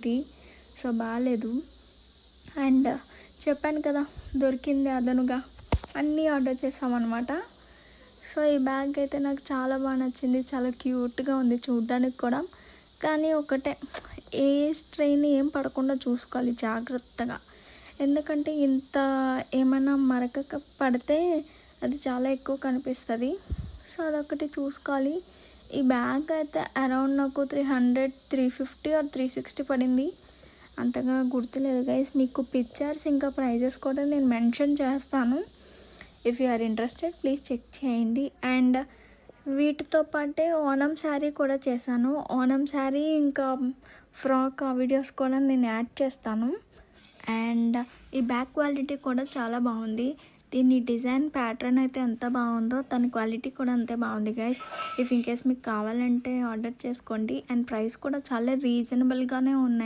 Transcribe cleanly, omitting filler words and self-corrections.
Quality, so బాగాలేదు. And చెప్పాను కదా దొరికింది అదనుగా అన్నీ ఆర్డర్ చేసామన్నమాట. సో ఈ బ్యాగ్ అయితే నాకు చాలా బాగా నచ్చింది, చాలా క్యూట్గా ఉంది చూడ్డానికి కూడా. కానీ ఒకటే ఏ స్ట్రెయిన్ ఏం పడకుండా చూసుకోవాలి జాగ్రత్తగా, ఎందుకంటే ఇంత ఏమైనా మరక పడితే అది చాలా ఎక్కువ కనిపిస్తుంది. సో అదొకటి చూసుకోవాలి. ఈ బ్యాగ్ అయితే అరౌండ్ నాకు 300, 350 ఆర్ 360 పడింది, అంతగా గుర్తులేదు గైస్. మీకు పిక్చర్స్ ఇంకా ప్రైజెస్ కూడా నేను మెన్షన్ చేస్తాను. If you are interested please check చేయండి. అండ్ వీటితో పాటే ఓనం శారీ కూడా చేశాను. ఓనం శారీ ఇంకా ఫ్రాక్ ఆ వీడియోస్ కూడా నేను యాడ్ చేస్తాను. అండ్ ఈ బ్యాగ్ క్వాలిటీ కూడా చాలా బాగుంది. దీని డిజైన్ ప్యాటర్న్ అయితే ఎంత బాగుందో దాని క్వాలిటీ కూడా అంతే బాగుంది గైస్. ఇఫ్ ఇన్ కేస్ మీకు కావాలంటే ఆర్డర్ చేసుకోండి. అండ్ ప్రైస్ కూడా చాలా రీజనబుల్గానే ఉన్నాయి.